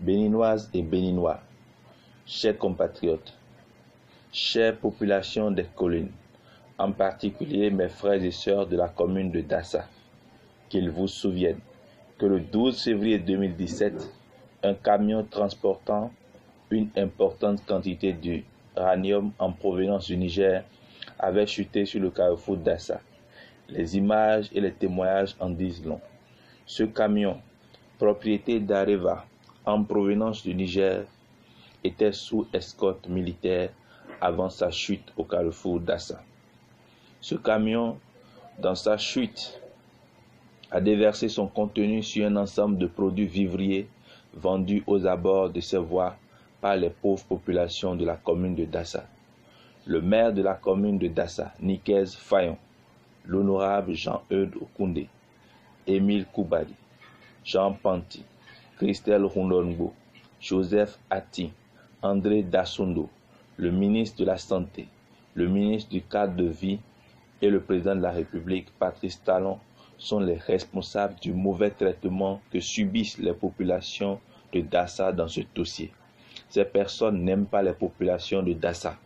Béninoises et Béninois, chers compatriotes, chère population des collines, en particulier mes frères et sœurs de la commune de Dassa, qu'ils vous souviennent que le 12 février 2017, un camion transportant une importante quantité d'uranium en provenance du Niger avait chuté sur le carrefour Dassa. Les images et les témoignages en disent long. Ce camion, propriété d'Areva, en provenance du Niger, était sous escorte militaire avant sa chute au carrefour Dassa. Ce camion, dans sa chute, a déversé son contenu sur un ensemble de produits vivriers vendus aux abords de ces voies par les pauvres populations de la commune de Dassa. Le maire de la commune de Dassa, Nikez Fayon, l'honorable Jean-Eudes Okoundé, Émile Koubali, Jean Panty, Christelle Rondongo, Joseph Atti, André Dassondo, le ministre de la Santé, le ministre du Cadre de Vie et le président de la République, Patrice Talon, sont les responsables du mauvais traitement que subissent les populations de Dassa dans ce dossier. Ces personnes n'aiment pas les populations de Dassa.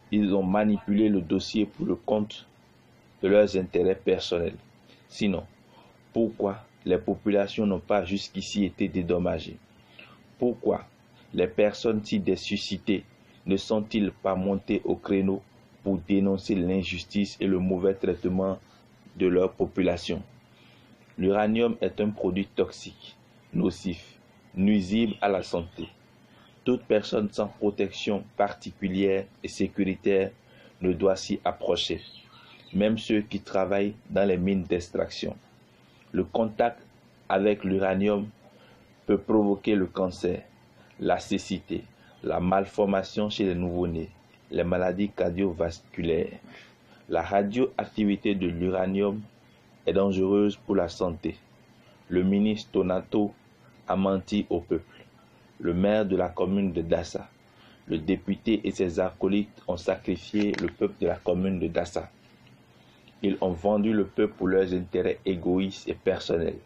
Ils ont manipulé le dossier pour le compte de leurs intérêts personnels. Sinon, pourquoi les populations n'ont pas jusqu'ici été dédommagées? Pourquoi les personnes si ressuscitées ne sont-ils pas montées au créneau pour dénoncer l'injustice et le mauvais traitement de leur population? L'uranium est un produit toxique, nocif, nuisible à la santé. Toute personne sans protection particulière et sécuritaire ne doit s'y approcher, même ceux qui travaillent dans les mines d'extraction. Le contact avec l'uranium peut provoquer le cancer, la cécité, la malformation chez les nouveau-nés, les maladies cardiovasculaires. La radioactivité de l'uranium est dangereuse pour la santé. Le ministre Donato a menti au peuple. Le maire de la commune de Dassa, le député et ses acolytes ont sacrifié le peuple de la commune de Dassa. Ils ont vendu le peuple pour leurs intérêts égoïstes et personnels.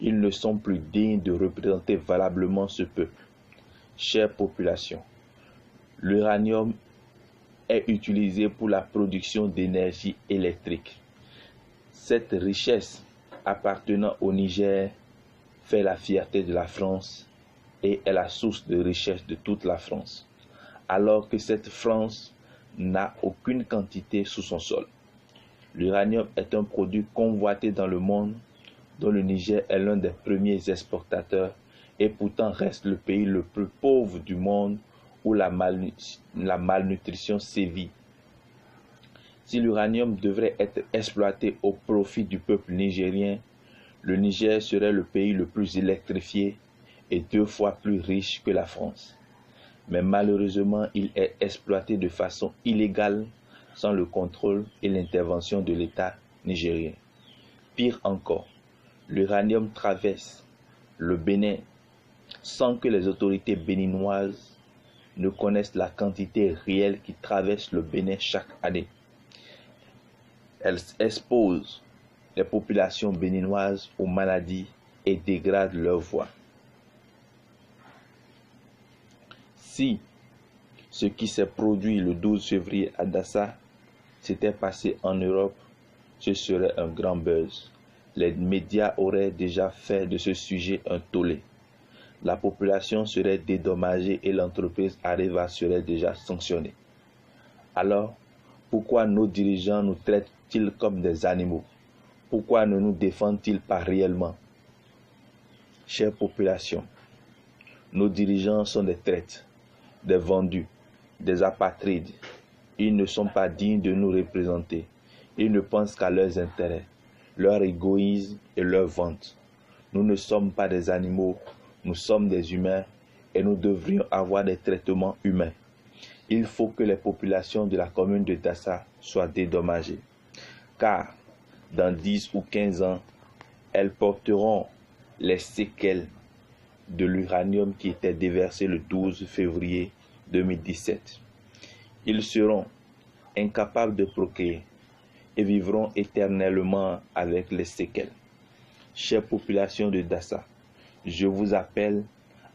Ils ne sont plus dignes de représenter valablement ce peuple. Chère population, l'uranium est utilisé pour la production d'énergie électrique. Cette richesse appartenant au Niger fait la fierté de la France et est la source de richesse de toute la France, alors que cette France n'a aucune quantité sous son sol. L'uranium est un produit convoité dans le monde, dont le Niger est l'un des premiers exportateurs et pourtant reste le pays le plus pauvre du monde où la malnutrition sévit. Si l'uranium devrait être exploité au profit du peuple nigérien, le Niger serait le pays le plus électrifié et 2 fois plus riche que la France. Mais malheureusement, il est exploité de façon illégale, sans le contrôle et l'intervention de l'État nigérien. Pire encore, l'uranium traverse le Bénin sans que les autorités béninoises ne connaissent la quantité réelle qui traverse le Bénin chaque année. Elles exposent les populations béninoises aux maladies et dégradent leur voix. Si ce qui s'est produit le 12 février à Dassa s'était passé en Europe, ce serait un grand buzz. Les médias auraient déjà fait de ce sujet un tollé. La population serait dédommagée et l'entreprise Areva serait déjà sanctionnée. Alors, pourquoi nos dirigeants nous traitent-ils comme des animaux? Pourquoi ne nous défendent-ils pas réellement? Chère population, nos dirigeants sont des traîtres, des vendus, des apatrides. Ils ne sont pas dignes de nous représenter. Ils ne pensent qu'à leurs intérêts, leur égoïsme et leur vente. Nous ne sommes pas des animaux, nous sommes des humains et nous devrions avoir des traitements humains. Il faut que les populations de la commune de Dassa soient dédommagées, car dans 10 ou 15 ans, elles porteront les séquelles de l'uranium qui était déversé le 12 février 2017. Ils seront incapables de procréer et vivront éternellement avec les séquelles. Chère population de Dassa, je vous appelle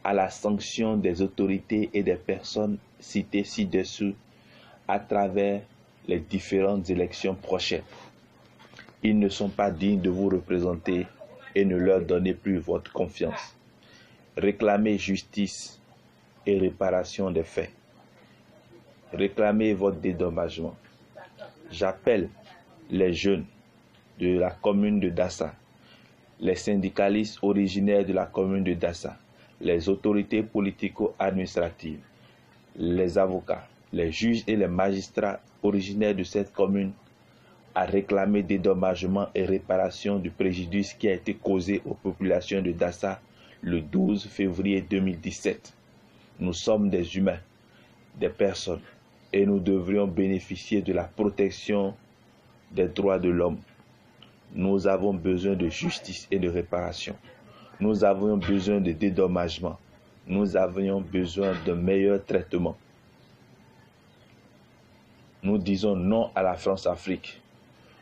à la sanction des autorités et des personnes citées ci-dessous à travers les différentes élections prochaines. Ils ne sont pas dignes de vous représenter et ne leur donnez plus votre confiance. Réclamez justice et réparation des faits. Réclamez votre dédommagement. J'appelle les jeunes de la commune de Dassa, les syndicalistes originaires de la commune de Dassa, les autorités politico-administratives, les avocats, les juges et les magistrats originaires de cette commune à réclamer dédommagement et réparation du préjudice qui a été causé aux populations de Dassa le 12 février 2017. Nous sommes des humains, des personnes, et nous devrions bénéficier de la protection des droits de l'homme. Nous avons besoin de justice et de réparation. Nous avons besoin de dédommagement. Nous avions besoin de meilleurs traitements. Nous disons non à la France-Afrique.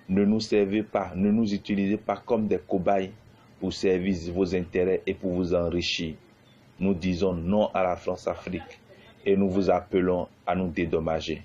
Ne nous servez pas, ne nous utilisez pas comme des cobayes pour servir vos intérêts et pour vous enrichir. Nous disons non à la France-Afrique et nous vous appelons à nous dédommager.